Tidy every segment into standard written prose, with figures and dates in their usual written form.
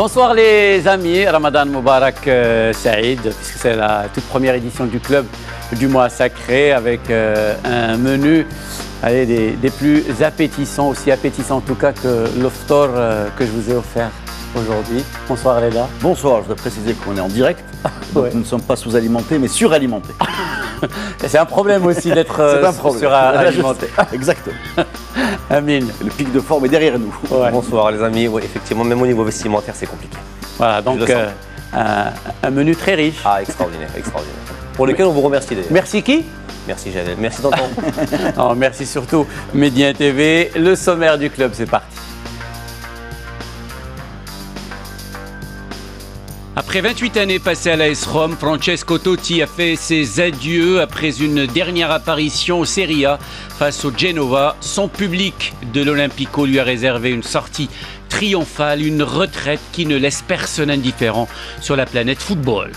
Bonsoir les amis, Ramadan Moubarak Saïd, puisque c'est la toute première édition du club du mois sacré avec un menu des plus appétissants, aussi appétissants en tout cas que l'oftor que je vous ai offert aujourd'hui. Bonsoir Reda. Bonsoir, je voudrais préciser qu'on est en direct, donc Ouais. nous ne sommes pas sous-alimentés mais suralimentés. C'est un problème aussi d'être suralimenté. Exactement. Amine. Le pic de forme est derrière nous. Ouais. Bonsoir les amis, oui, effectivement, même au niveau vestimentaire, c'est compliqué. Voilà, donc Je le sens. un menu très riche. Ah, extraordinaire, extraordinaire. Pour lequel on vous remercie d'ailleurs. Merci qui? Merci Janelle, merci Danton. Non, merci surtout Médien TV. Le sommaire du club, c'est parti. Après 28 années passées à l'AS Rome, Francesco Totti a fait ses adieux après une dernière apparition au Serie A face au Genova. Son public de l'Olympico lui a réservé une sortie triomphale, une retraite qui ne laisse personne indifférent sur la planète football.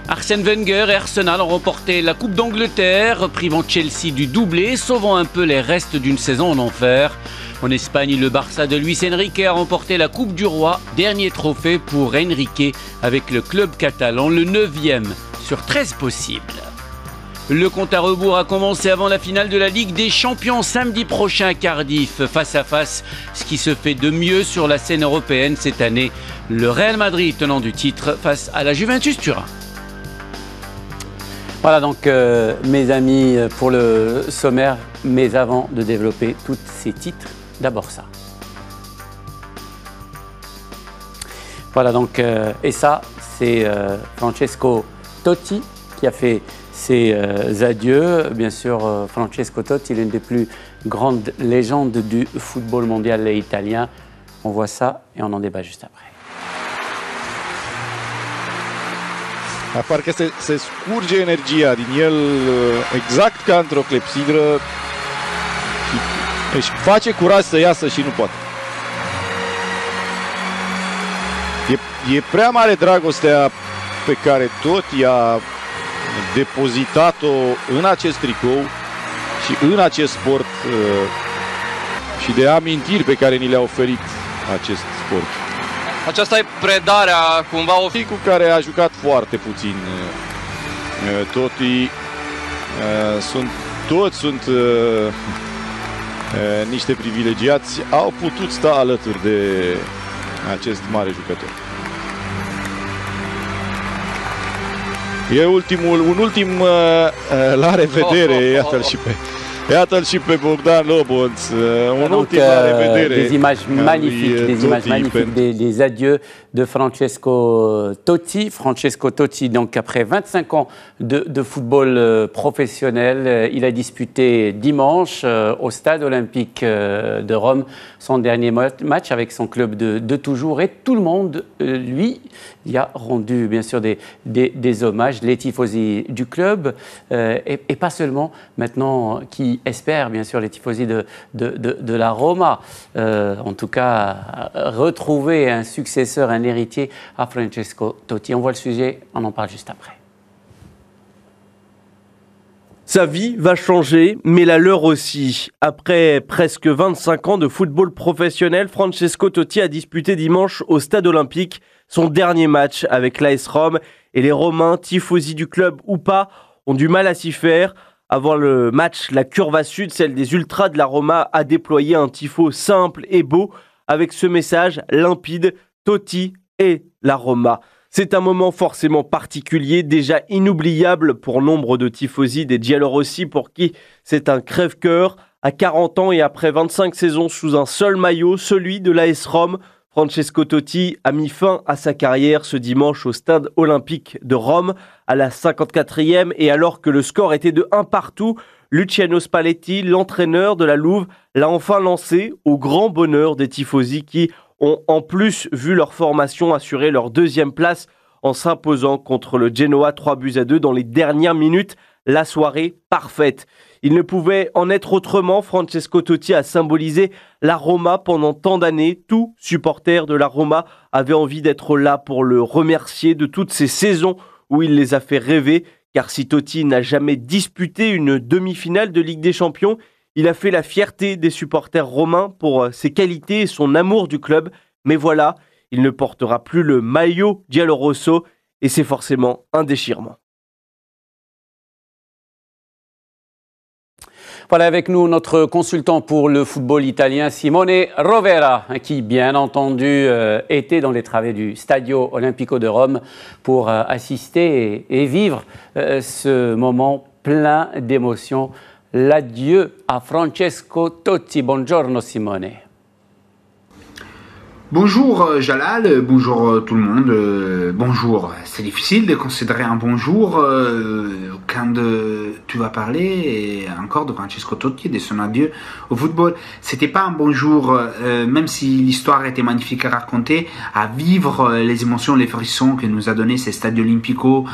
Arsène Wenger et Arsenal ont remporté la Coupe d'Angleterre, privant Chelsea du doublé, sauvant un peu les restes d'une saison en enfer. En Espagne, le Barça de Luis Enrique a remporté la Coupe du Roi, dernier trophée pour Enrique avec le club catalan, le 9e sur 13 possibles. Le compte à rebours a commencé avant la finale de la Ligue des Champions samedi prochain à Cardiff, face à face, ce qui se fait de mieux sur la scène européenne cette année. Le Real Madrid tenant du titre face à la Juventus Turin. Voilà donc mes amis pour le sommaire, mais avant de développer tous ces titres, d'abord ça. Voilà donc, et ça c'est Francesco Totti qui a fait ses adieux. Bien sûr, Francesco Totti, l'une des plus grandes légendes du football mondial italien. On voit ça et on en débat juste après. Parcă se scurge energia din el exact ca într-o clepsidră și își face curaj să iasă și nu poate. E prea mare dragostea pe care Totti a depozitat-o în acest tricou și în acest sport și de amintiri pe care ni le-a oferit acest sport. Aceasta e predarea, cumva o fi... Cu care a jucat foarte puțin Totti, toți sunt niște privilegiați, au putut sta alături de acest mare jucător. E un ultim la revedere, iată-l și pe Bogdan Lobonț, un ultim la revedere. Des images magnifiques, des adieux de Francesco Totti. Francesco Totti, donc après 25 ans de football professionnel, il a disputé dimanche au stade olympique de Rome son dernier match avec son club de toujours. Et tout le monde, lui, y a rendu bien sûr des hommages, les tifosi du club, et pas seulement maintenant qui espèrent bien sûr les tifosi de la Roma, en tout cas retrouver un successeur, un héritier à Francesco Totti. On voit le sujet, on en parle juste après. Sa vie va changer, mais la leur aussi. Après presque 25 ans de football professionnel, Francesco Totti a disputé dimanche au Stade Olympique son dernier match avec l'AS Rome. Et les Romains, tifosi du club ou pas, ont du mal à s'y faire. Avant le match, la Curva Sud, celle des ultras de la Roma, a déployé un tifo simple et beau avec ce message limpide, Totti et la Roma. C'est un moment forcément particulier, déjà inoubliable pour nombre de tifosi des Giallorossi pour qui c'est un crève-cœur. À 40 ans et après 25 saisons sous un seul maillot, celui de l'AS Rome, Francesco Totti a mis fin à sa carrière ce dimanche au stade olympique de Rome à la 54e et alors que le score était de 1 partout, Luciano Spalletti, l'entraîneur de la Louve, l'a enfin lancé au grand bonheur des tifosi qui ont en plus vu leur formation assurer leur deuxième place en s'imposant contre le Genoa 3-2 dans les dernières minutes. La soirée parfaite. Il ne pouvait en être autrement. Francesco Totti a symbolisé la Roma pendant tant d'années. Tout supporter de la Roma avait envie d'être là pour le remercier de toutes ces saisons où il les a fait rêver. Car si Totti n'a jamais disputé une demi-finale de Ligue des Champions, il a fait la fierté des supporters romains pour ses qualités et son amour du club. Mais voilà, Il ne portera plus le maillot giallorosso et c'est forcément un déchirement. Voilà avec nous notre consultant pour le football italien, Simone Rovera, qui bien entendu était dans les travées du Stadio Olimpico de Rome pour assister et vivre ce moment plein d'émotions. L'adieu à Francesco Totti. Buongiorno Simone. Bonjour Jalal, bonjour tout le monde. Bonjour, c'est difficile de considérer un bonjour quand tu vas parler encore de Francesco Totti et de son adieu au football. C'était pas un bonjour, même si l'histoire était magnifique à raconter, à vivre les émotions, les frissons que nous a donné ce Stadio Olimpico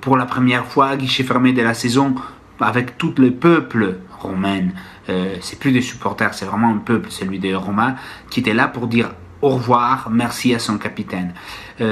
pour la première fois, guichet fermé de la saison, avec tout le peuple romain. C'est plus des supporters, c'est vraiment un peuple, celui des Romains, qui était là pour dire au revoir, merci à son capitaine.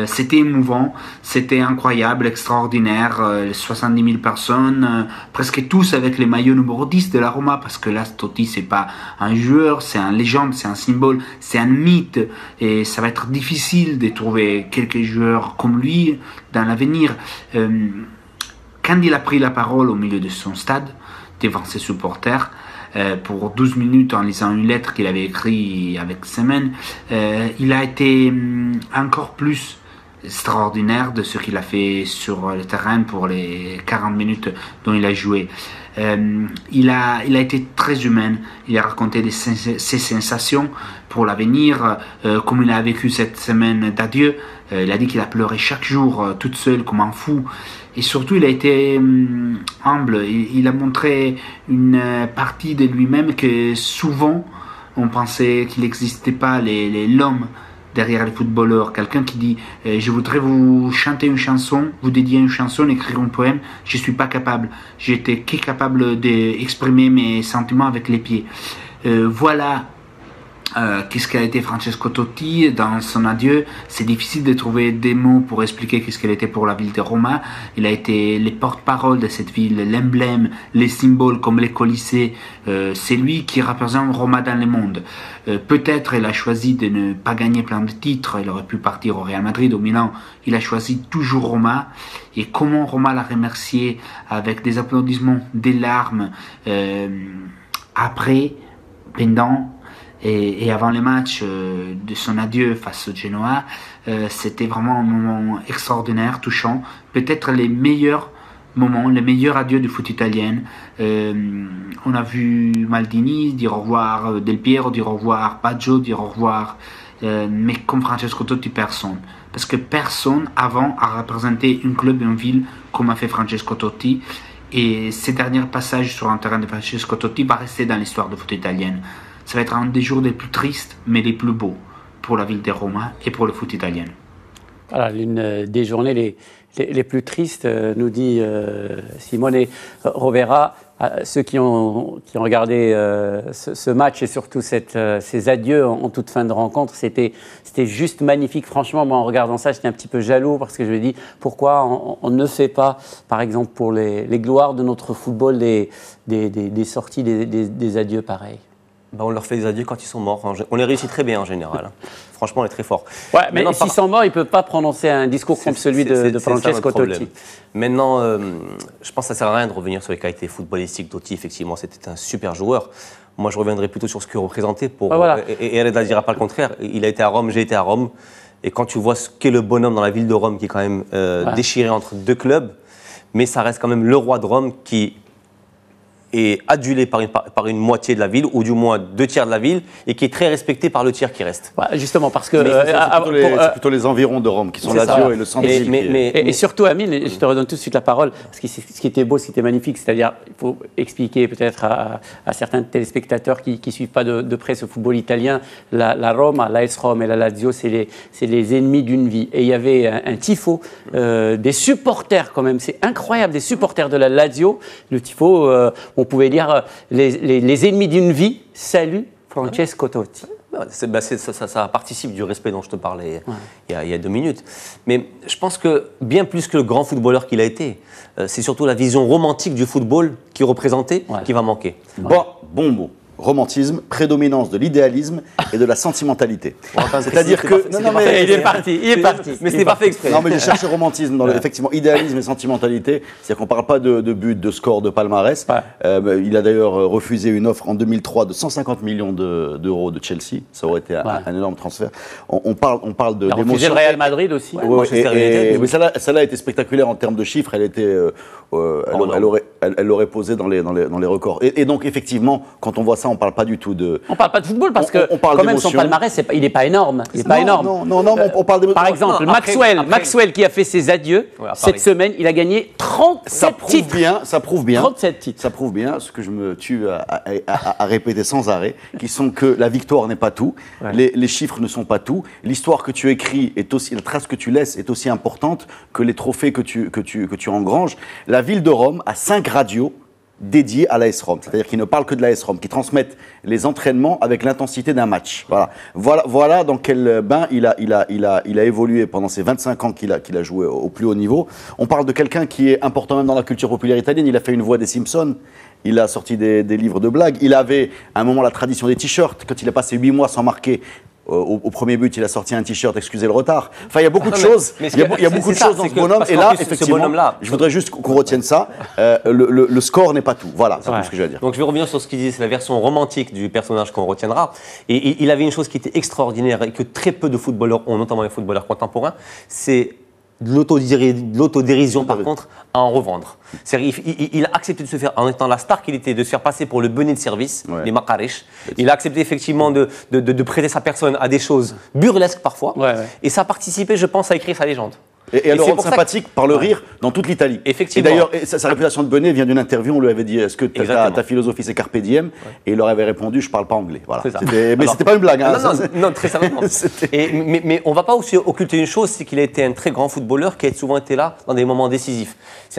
C'était émouvant, c'était incroyable, extraordinaire, 70 000 personnes, presque tous avec les maillots numéro 10 de la Roma, parce que là, Totti, c'est pas un joueur, c'est un légende, c'est un symbole, c'est un mythe, et ça va être difficile de trouver quelques joueurs comme lui dans l'avenir. Quand il a pris la parole au milieu de son stade, devant ses supporters, pour 12 minutes en lisant une lettre qu'il avait écrite avec semaine, il a été encore plus extraordinaire de ce qu'il a fait sur le terrain pour les 40 minutes dont il a joué. Il a été très humain, il a raconté ses sensations pour l'avenir, comme il a vécu cette semaine d'adieu. Il a dit qu'il a pleuré chaque jour, toute seule, comme un fou. Et surtout, il a été humble. Il a montré une partie de lui-même que souvent, on pensait qu'il n'existait pas l'homme derrière les footballeurs. Quelqu'un qui dit « Je voudrais vous chanter une chanson, vous dédier une chanson, écrire un poème. Je ne suis pas capable. J'étais capable d'exprimer mes sentiments avec les pieds. » Voilà. Qu'est-ce qu'a été Francesco Totti dans son adieu. C'est difficile de trouver des mots pour expliquer qu'est-ce qu'elle était pour la ville de Roma. Il a été le porte-parole de cette ville, l'emblème, les symboles comme les Colisées. C'est lui qui représente Roma dans le monde. Peut-être il a choisi de ne pas gagner plein de titres. Il aurait pu partir au Real Madrid, au Milan. Il a choisi toujours Roma. Et comment Roma l'a remercié avec des applaudissements, des larmes, après, pendant et avant le match de son adieu face au Genoa, c'était vraiment un moment extraordinaire, touchant. Peut-être les meilleurs moments, les meilleurs adieux du foot italien. On a vu Maldini dire au revoir, Del Piero dire au revoir, Baggio dire au revoir, mais comme Francesco Totti, personne. Parce que personne avant a représenté un club et une ville comme a fait Francesco Totti. Et ces derniers passages sur un terrain de Francesco Totti va rester dans l'histoire du foot italien. Ça va être un des jours les plus tristes, mais les plus beaux pour la ville de Roma et pour le foot italien. Voilà, l'une des journées les plus tristes, nous dit Simone Rovera. Ceux qui ont regardé ce match et surtout ces adieux en toute fin de rencontre, c'était juste magnifique. Franchement, moi, en regardant ça, j'étais un petit peu jaloux parce que je me dis pourquoi on ne fait pas, par exemple, pour les gloires de notre football, des sorties, des adieux pareils. On leur fait des adieux quand ils sont morts. On les réussit très bien en général. Franchement, on est très fort. Ouais, mais s'ils sont morts, ils ne peuvent pas prononcer un discours comme celui de Francesco Totti. Maintenant, je pense que ça ne sert à rien de revenir sur les qualités footballistiques. Totti, effectivement, c'était un super joueur. Moi, je reviendrai plutôt sur ce qu'il représentait. Et elle ne dira pas le contraire. Il a été à Rome, j'ai été à Rome. Et quand tu vois ce qu'est le bonhomme dans la ville de Rome, qui est quand même déchiré entre deux clubs, mais ça reste quand même le roi de Rome qui est adulé par une moitié de la ville, ou du moins 2 tiers de la ville, et qui est très respecté par le tiers qui reste. Ouais, justement, parce que... C'est plutôt les environs de Rome qui sont Lazio et le centre-ville. Et surtout, Amine, je te redonne tout de suite la parole, parce que ce qui était beau, ce qui était magnifique, c'est-à-dire, il faut expliquer peut-être à certains téléspectateurs qui ne suivent pas de près ce football italien, la Roma, l'AS Rome et la Lazio, c'est les ennemis d'une vie. Et il y avait un tifo, des supporters quand même, c'est incroyable, des supporters de la Lazio, le tifo... on pouvait dire les ennemis d'une vie, salut Francesco Totti. Ça participe du respect dont je te parlais il y a 2 minutes. Mais je pense que bien plus que le grand footballeur qu'il a été, c'est surtout la vision romantique du football qu'il représentait qui va manquer. Bon mot. romantisme, prédominance de l'idéalisme et de la sentimentalité. C'est-à-dire que... Il est parti. Mais c'est pas fait exprès. Non, mais j'ai cherché romantisme dans effectivement idéalisme et sentimentalité. C'est-à-dire qu'on ne parle pas de but, de score, de palmarès. Il a d'ailleurs refusé une offre en 2003 de 150 millions d'euros de Chelsea. Ça aurait été un énorme transfert. On parle de... Il a refusé le Real Madrid aussi. Mais celle-là a été spectaculaire en termes de chiffres. Elle aurait posé dans les records. Et donc, effectivement, quand on voit ça, on ne parle pas du tout de... On ne parle pas de football parce que quand même son palmarès, il n'est pas énorme. On parle d'émotion. Par exemple, Maxwell qui a fait ses adieux, cette semaine, il a gagné 37 titres. Ça prouve bien. 37 titres. Ça prouve bien ce que je me tue à répéter sans arrêt, qui sont que la victoire n'est pas tout, les chiffres ne sont pas tout, l'histoire que tu écris est aussi, la trace que tu laisses est aussi importante que les trophées que tu engranges. La ville de Rome a 5 radios dédiés à l'AS Rome, c'est-à-dire qu'ils ne parlent que de l'AS Rome, qui transmettent les entraînements avec l'intensité d'un match. Voilà dans quel bain il a évolué pendant ces 25 ans qu'il a joué au plus haut niveau. On parle de quelqu'un qui est important même dans la culture populaire italienne. Il a fait une voix des Simpsons. Il a sorti des livres de blagues. Il avait à un moment la tradition des t-shirts. Quand il a passé 8 mois sans marquer, au premier but, il a sorti un t-shirt, excusez le retard. Enfin, il y a beaucoup de choses. Il y a beaucoup de choses dans ce bonhomme. Et là, effectivement, je voudrais juste qu'on retienne ça. Le score n'est pas tout. Voilà, c'est tout ce que j'ai à dire. Donc, je vais revenir sur ce qu'il disait. C'est la version romantique du personnage qu'on retiendra. Et il avait une chose qui était extraordinaire et que très peu de footballeurs ont, notamment les footballeurs contemporains, c'est de l'autodérision, par contre, à en revendre. Il a accepté de se faire, en étant la star qu'il était, de se faire passer pour le benet de service, les Makarech. Il a accepté effectivement de prêter sa personne à des choses burlesques parfois. Et ça a participé, je pense, à écrire sa légende. Et à le rendre sympathique par le rire dans toute l'Italie. Effectivement. Et d'ailleurs, sa réputation de benet vient d'une interview. On lui avait dit, est-ce que ta philosophie c'est carpe diem? Et il leur avait répondu, je parle pas anglais. Voilà. Mais c'était pas une blague. Hein, non, très simplement. mais on va pas aussi occulter une chose, c'est qu'il a été un très grand footballeur qui a souvent été là dans des moments décisifs.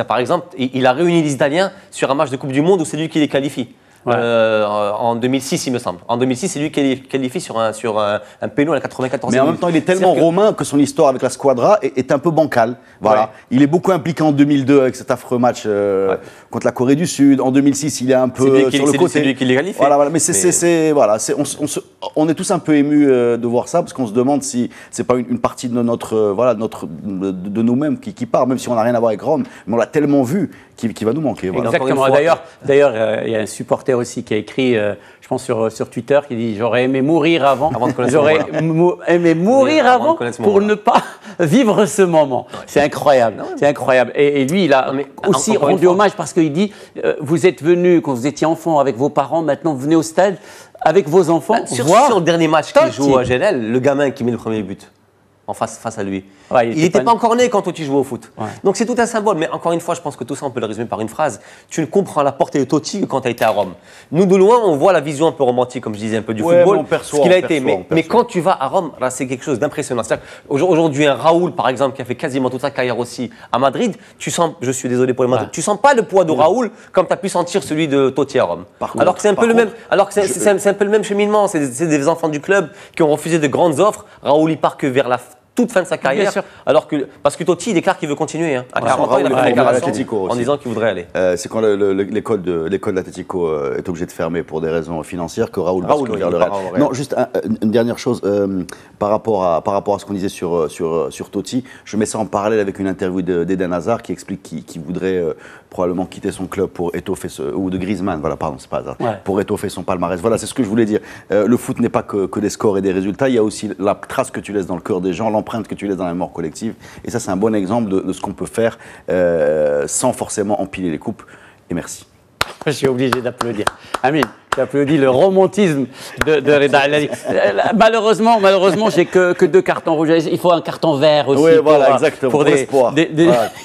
Par exemple, il a réuni les Italiens sur un match de Coupe du Monde où c'est lui qui les qualifie. En 2006, il me semble. En 2006, c'est lui qui qualifie sur un péno à la 94e. Mais en même temps, il est tellement romain que son histoire avec la Squadra est un peu bancale. Voilà. Il est beaucoup impliqué en 2002 avec cet affreux match contre la Corée du Sud. En 2006, il est un peu sur le côté. C'est lui qui les qualifie. Voilà. Mais on est tous un peu émus de voir ça parce qu'on se demande si c'est pas une partie de de nous-mêmes qui part, même si on n'a rien à voir avec Rome. Mais on l'a tellement vu qu'il va nous manquer. Voilà. Exactement. D'ailleurs, il y a un supporter aussi qui a écrit, je pense sur Twitter, qui dit j'aurais aimé mourir avant aimé mourir avant pour ne pas vivre ce moment. C'est incroyable, c'est incroyable. Et lui, il a aussi rendu hommage parce qu'il dit vous êtes venu quand vous étiez enfant avec vos parents, maintenant vous venez au stade avec vos enfants. Sur le dernier match qu'il joue à GLL, le gamin qui met le premier but. En face à lui. Il n'était pas encore né quand Totti jouait au foot. Donc c'est tout un symbole. Mais encore une fois, je pense que tout ça, on peut le résumer par une phrase. Tu ne comprends la portée de Totti que quand tu as été à Rome. Nous, de loin, on voit la vision un peu romantique, comme je disais, un peu du football. Ce qu'il a été. Mais quand tu vas à Rome, là, c'est quelque chose d'impressionnant. Aujourd'hui, un Raoul, par exemple, qui a fait quasiment toute sa carrière aussi à Madrid, tu sens, je suis désolé pour les Madrid, tu sens pas le poids de Raoul comme tu as pu sentir celui de Totti à Rome. Alors que c'est un peu le même. Alors que c'est un peu le même cheminement. C'est des enfants du club qui ont refusé de grandes offres. Raoul, il part que vers la toute fin de sa carrière, parce que Totti déclare qu'il veut continuer. À 40 ans, il a fait une déclaration en disant qu'il voudrait aller. C'est quand l'école de l'Atlético est obligée de fermer pour des raisons financières que Raoul bascule vers le Real. Non, juste une dernière chose par rapport à ce qu'on disait sur Totti. Je mets ça en parallèle avec une interview d'Eden Hazard qui explique qu'il voudrait probablement quitter son club pour étoffer ou de Griezmann, c'est pas Hazard, pour étoffer son palmarès. Voilà, c'est ce que je voulais dire. Le foot n'est pas que des scores et des résultats. Il y a aussi la trace que tu laisses dans le cœur des gens, l'empreinte que tu laisses dans la mémoire collective. Et ça, c'est un bon exemple de ce qu'on peut faire sans forcément empiler les coupes. Et merci. Je suis obligé d'applaudir. Amine, tu applaudis le romantisme de Reda Hallali. Malheureusement, j'ai que 2 cartons rouges. Il faut un carton vert aussi. Oui, voilà, exactement. Pour l'espoir.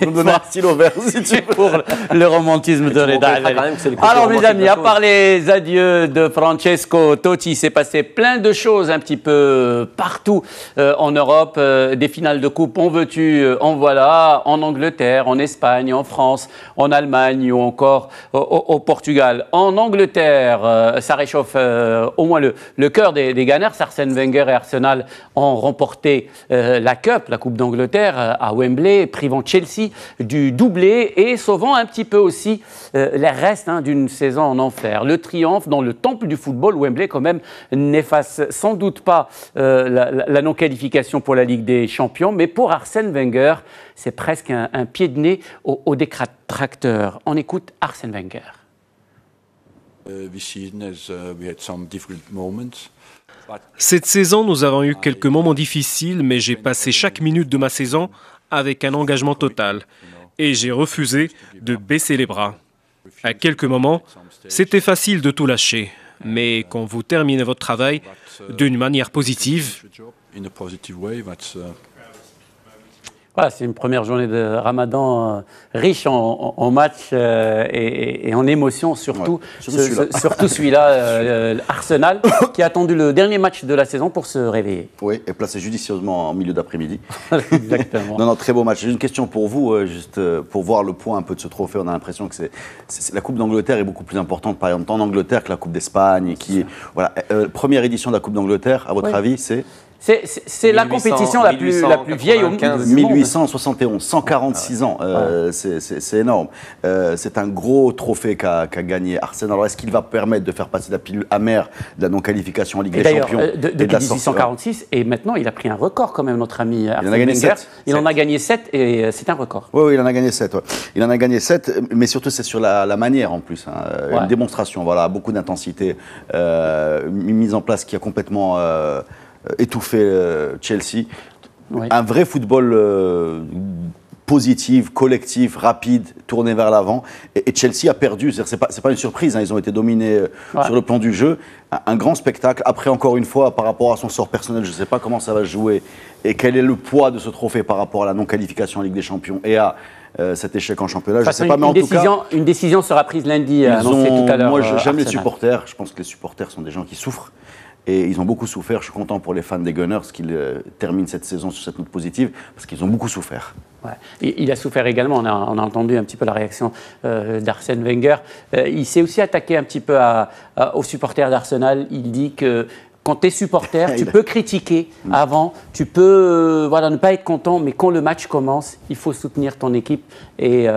Nous donner un stylo vert si tu veux. Pour le romantisme de Reda Hallali. Alors, mes amis, à part les adieux de Francesco Totti, il s'est passé plein de choses un petit peu partout en Europe. Des finales de coupe, en veux-tu, en voilà, en Angleterre, en Espagne, en France, en Allemagne ou encore au Portugal. En Angleterre, ça réchauffe au moins le cœur des Gunners. Arsène Wenger et Arsenal ont remporté la Coupe d'Angleterre à Wembley, privant Chelsea du doublé et sauvant un petit peu aussi les restes d'une saison en enfer. Le triomphe dans le temple du football, Wembley quand même, n'efface sans doute pas la non-qualification pour la Ligue des Champions, mais pour Arsène Wenger, c'est presque un pied de nez aux détracteurs. On écoute Arsène Wenger. Cette saison, nous avons eu quelques moments difficiles, mais j'ai passé chaque minute de ma saison avec un engagement total et j'ai refusé de baisser les bras. À quelques moments, c'était facile de tout lâcher, mais quand vous terminez votre travail d'une manière positive, voilà, c'est une première journée de Ramadan riche en matchs et en émotions, surtout celui-là, Arsenal, qui a attendu le dernier match de la saison pour se réveiller. Oui, et placé judicieusement en milieu d'après-midi. Exactement. Non, très beau match. J'ai une question pour vous, juste pour voir le poids un peu de ce trophée. On a l'impression que la Coupe d'Angleterre est beaucoup plus importante, par exemple, en Angleterre que la Coupe d'Espagne. Voilà. Première édition de la Coupe d'Angleterre, à votre avis, c'est la compétition la plus vieille au monde. 1871, 146 ans, c'est énorme. C'est un gros trophée qu'a gagné Arsenal. Alors, est-ce qu'il va permettre de faire passer la pilule amère de la non-qualification en Ligue des Champions depuis 1846, et maintenant, il a pris un record quand même, notre ami Arsène Wenger. Il en a gagné 7 et c'est un record. Oui, il en a gagné 7. Ouais. Il en a gagné 7, mais surtout, c'est sur la manière en plus. Une démonstration, voilà, beaucoup d'intensité, une mise en place qui a complètement étouffer Chelsea. Oui. Un vrai football positif, collectif, rapide, tourné vers l'avant. Et Chelsea a perdu. C'est pas une surprise. Ils ont été dominés sur le plan du jeu. Un grand spectacle. Après, encore une fois, par rapport à son sort personnel, je ne sais pas comment ça va se jouer et quel est le poids de ce trophée par rapport à la non-qualification en Ligue des Champions et à cet échec en championnat. Je ne sais pas, mais en tout cas, une décision sera prise lundi, annoncée tout à l'heure. Moi, j'aime les supporters. Je pense que les supporters sont des gens qui souffrent. Et ils ont beaucoup souffert. Je suis content pour les fans des Gunners qu'ils terminent cette saison sur cette note positive, parce qu'ils ont beaucoup souffert. Ouais. Il a souffert également. On a entendu un petit peu la réaction d'Arsène Wenger. Il s'est aussi attaqué un petit peu aux supporters d'Arsenal. Il dit que quand tu es supporter, tu peux critiquer avant, tu peux ne pas être content, mais quand le match commence, il faut soutenir ton équipe. Et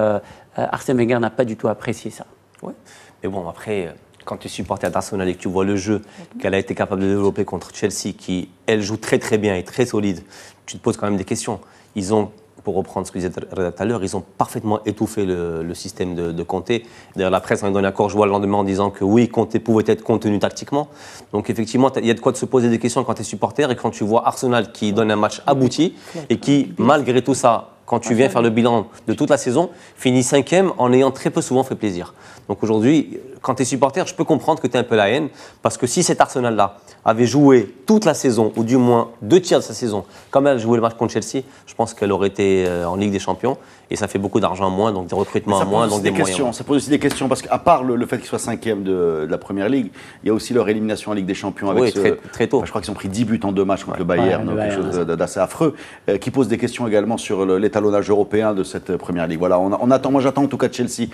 Arsène Wenger n'a pas du tout apprécié ça. Ouais. Mais bon, après, quand tu es supporter d'Arsenal et que tu vois le jeu qu'elle a été capable de développer contre Chelsea, qui, elle, joue très très bien et très solide, tu te poses quand même des questions. Ils ont, pour reprendre ce que disait tout à l'heure, ils ont parfaitement étouffé le système de Conte. D'ailleurs, la presse en a donné accord, je vois le lendemain en disant que oui, Conte pouvait être contenu tactiquement. Donc effectivement, il y a de quoi se poser des questions quand tu es supporter et quand tu vois Arsenal qui donne un match abouti et qui, malgré tout ça, quand tu viens faire le bilan de toute la saison, finit 5e en ayant très peu souvent fait plaisir. Donc aujourd'hui, quand tu es supporter, je peux comprendre que tu as un peu la haine, parce que si cet Arsenal-là avait joué toute la saison, ou du moins 2 tiers de sa saison, comme elle a joué le match contre Chelsea, je pense qu'elle aurait été en Ligue des Champions, et ça fait beaucoup d'argent en moins, donc des recrutements en moins, donc des moyens. Ça pose aussi des questions, parce qu'à part le fait qu'ils soient 5e de la Première Ligue, il y a aussi leur élimination en Ligue des Champions. Avec très tôt. Je crois qu'ils ont pris 10 buts en 2 matchs contre le Bayern, quelque chose d'assez affreux, qui pose des questions également sur l'étalonnage européen de cette Première Ligue. Voilà, moi j'attends en tout cas Chelsea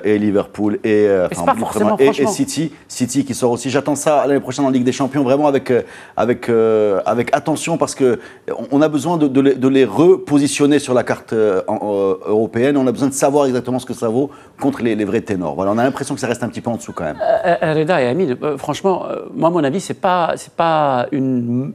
et Liverpool et City qui sort aussi. J'attends ça l'année prochaine en Ligue des Champions, vraiment avec attention, parce qu'on a besoin de les repositionner sur la carte européenne. On a besoin de savoir exactement ce que ça vaut contre les vrais ténors. Voilà, on a l'impression que ça reste un petit peu en dessous quand même. Reda et Hamid, franchement, moi, à mon avis, c'est pas une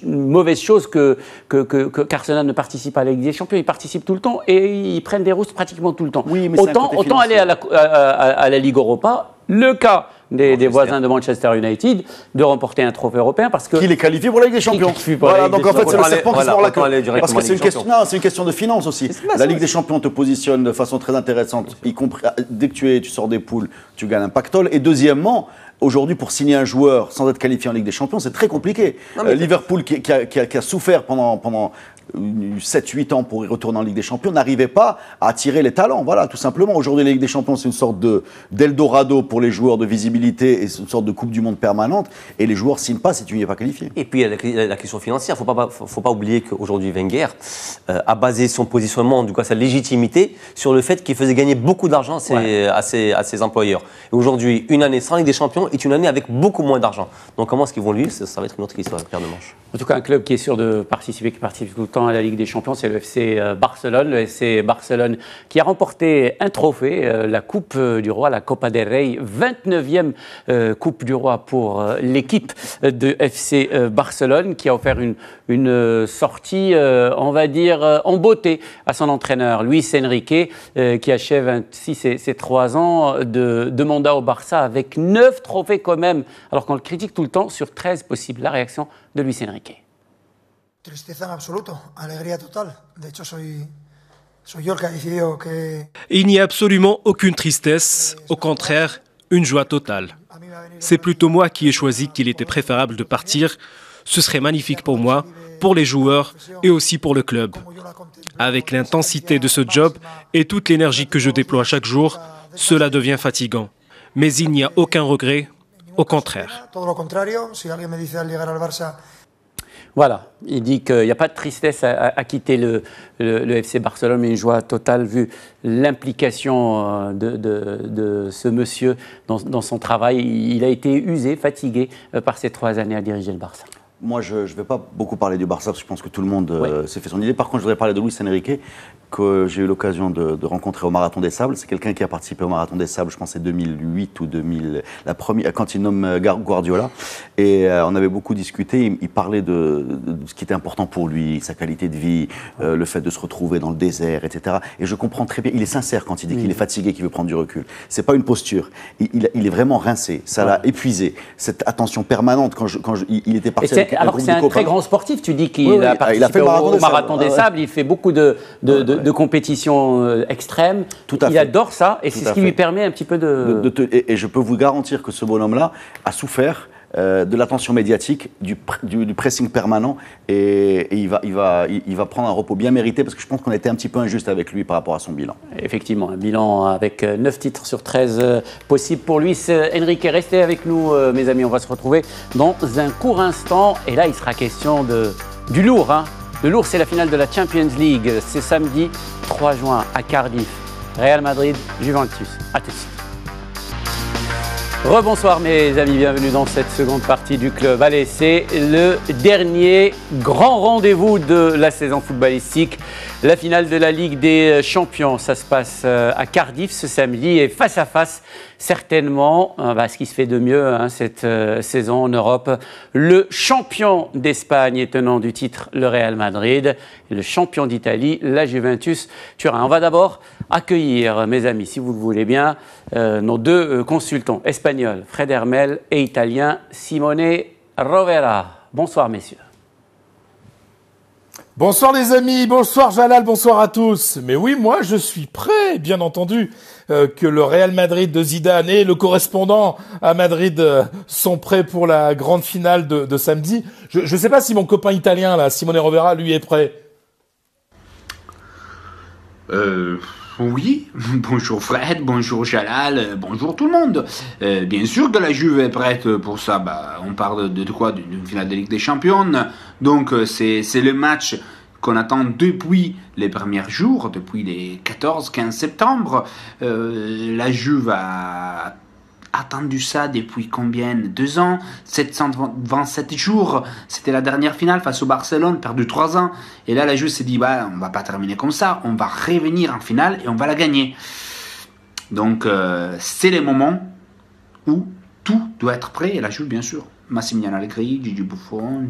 mauvaise chose qu'Arsenal ne participe à la Ligue des Champions. Ils participent tout le temps et ils prennent des roustes pratiquement tout le temps. Oui, mais autant aller à la Ligue Europa. Le cas des voisins de Manchester United de remporter un trophée européen parce que... Qu'il est qualifié pour la Ligue des Champions. Voilà, donc en fait, c'est le serpent qui se mord la queue. Parce que c'est une question de finance aussi. La Ligue des Champions te positionne de façon très intéressante, y compris dès que tu sors des poules, tu gagnes un pactole. Et deuxièmement, Aujourd'hui, pour signer un joueur sans être qualifié en Ligue des Champions, c'est très compliqué. Liverpool, qui a souffert pendant 7-8 ans pour y retourner en Ligue des Champions, n'arrivait pas à attirer les talents. Voilà, tout simplement. Aujourd'hui, la Ligue des Champions, c'est une sorte d'Eldorado pour les joueurs de visibilité et c'est une sorte de Coupe du Monde permanente. Et les joueurs ne signent pas si tu n'y es pas qualifié. Et puis, il y a la question financière. Il ne faut pas oublier qu'aujourd'hui, Wenger a basé son positionnement, en tout cas sa légitimité, sur le fait qu'il faisait gagner beaucoup d'argent à ses employeurs. Et aujourd'hui, une année sans Ligue des Champions est une année avec beaucoup moins d'argent. Donc, comment est-ce qu'ils vont le vivre? Ça va être une autre histoire, paire de manches. En tout cas, un club qui est sûr de participer, qui participe tout le temps à la Ligue des Champions, c'est le FC Barcelone. Le FC Barcelone qui a remporté un trophée, la Coupe du Roi, la Copa del Rey, 29e Coupe du Roi pour l'équipe de FC Barcelone, qui a offert une sortie, on va dire, en beauté à son entraîneur, Luis Enrique, qui achève ainsi ses 3 ans de mandat au Barça avec 9 trophées quand même, alors qu'on le critique tout le temps sur 13 possibles. La réaction de Luis Enrique. Tristeza en absoluto, alegría total. De hecho, soy yo el que ha decidido que... Il n'y a absolument aucune tristesse, au contraire, une joie totale. C'est plutôt moi qui ai choisi qu'il était préférable de partir. Ce serait magnifique pour moi, pour les joueurs et aussi pour le club. Avec l'intensité de ce job et toute l'énergie que je déploie chaque jour, cela devient fatigant. Mais il n'y a aucun regret, au contraire. Voilà, il dit qu'il n'y a pas de tristesse à quitter le FC Barcelone, mais une joie totale vu l'implication de ce monsieur dans son travail. Il a été usé, fatigué par ces 3 années à diriger le Barça. Moi, je ne vais pas beaucoup parler du Barça, parce que je pense que tout le monde s'est fait son idée. Par contre, je voudrais parler de Luis Enrique, que j'ai eu l'occasion de rencontrer au Marathon des Sables. C'est quelqu'un qui a participé au Marathon des Sables, je pense, c'est 2008 ou 2000, la première, quand il nomme Guardiola. Et on avait beaucoup discuté. Il parlait de ce qui était important pour lui, sa qualité de vie, le fait de se retrouver dans le désert, etc. Et je comprends très bien. Il est sincère quand il dit qu'il est fatigué, qu'il veut prendre du recul. C'est pas une posture. Il est vraiment rincé. Ça l'a épuisé. Cette attention permanente quand il était parti. Alors que c'est un très grand sportif, tu dis qu'il a participé au Marathon des Sables, il fait beaucoup de compétitions extrêmes. Il adore ça et c'est ce qui lui permet un petit peu de... Et je peux vous garantir que ce bonhomme-là a souffert de l'attention médiatique, du pressing permanent et il va prendre un repos bien mérité parce que je pense qu'on a été un petit peu injuste avec lui par rapport à son bilan. Effectivement, un bilan avec 9 titres sur 13 possibles pour lui. Enrique, restez avec nous mes amis, on va se retrouver dans un court instant et là il sera question du lourd. Le lourd, c'est la finale de la Champions League, c'est samedi 3 juin à Cardiff. Real Madrid, Juventus, à tout de suite. Rebonsoir mes amis, bienvenue dans cette seconde partie du club. Allez, c'est le dernier grand rendez-vous de la saison footballistique. La finale de la Ligue des Champions, ça se passe à Cardiff ce samedi et face à face, certainement, ce qui se fait de mieux cette saison en Europe. Le champion d'Espagne et tenant du titre, le Real Madrid, et le champion d'Italie, la Juventus Turin. On va d'abord accueillir, mes amis, si vous le voulez bien, nos 2 consultants espagnols, Fred Hermel, et italien, Simone Rovera. Bonsoir, messieurs. Bonsoir les amis, bonsoir Jalal, bonsoir à tous. Mais oui, moi je suis prêt, bien entendu, que le Real Madrid de Zidane et le correspondant à Madrid sont prêts pour la grande finale de samedi. Je ne sais pas si mon copain italien, là, Simone Rovera, lui est prêt. Oui, bonjour Fred, bonjour Jalal, bonjour tout le monde. Bien sûr que la Juve est prête pour ça. On parle de quoi? D'une finale de Ligue des Champions. Donc c'est le match qu'on attend depuis les premiers jours, depuis les 14-15 septembre. La Juve a attendu ça depuis combien? 2 ans, 727 jours. C'était la dernière finale face au Barcelone, perdu 3 ans. Et là, la Juve s'est dit, on va pas terminer comme ça, on va revenir en finale et on va la gagner. Donc, c'est les moments où tout doit être prêt. Et la Juve, bien sûr, Massimiliano Allegri, Gigi Buffon,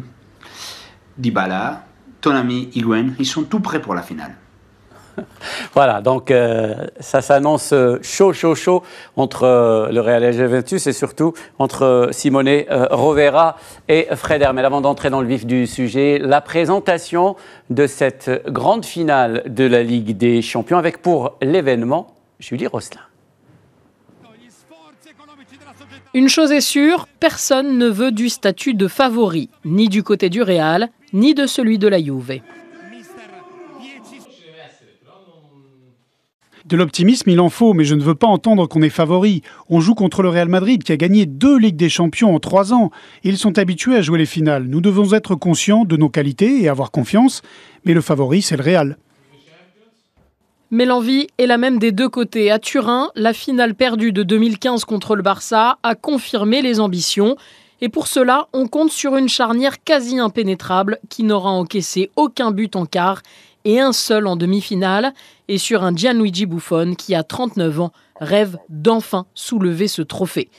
Dybala, ton ami Higuaín, ils sont tout prêts pour la finale. Voilà, donc ça s'annonce chaud entre le Real et Juventus et surtout entre Simone Rovera et Fred Hermel. Avant d'entrer dans le vif du sujet, la présentation de cette grande finale de la Ligue des Champions avec pour l'événement Julie Rosselin. Une chose est sûre, personne ne veut du statut de favori, ni du côté du Real, ni de celui de la Juve. De l'optimisme, il en faut, mais je ne veux pas entendre qu'on est favori. On joue contre le Real Madrid qui a gagné 2 Ligues des Champions en 3 ans. Ils sont habitués à jouer les finales. Nous devons être conscients de nos qualités et avoir confiance, mais le favori, c'est le Real. Mais l'envie est la même des deux côtés. À Turin, la finale perdue de 2015 contre le Barça a confirmé les ambitions. Et pour cela, on compte sur une charnière quasi impénétrable qui n'aura encaissé aucun but en quart et un seul en demi-finale, et sur un Gianluigi Buffon qui, à 39 ans, rêve d'enfin soulever ce trophée.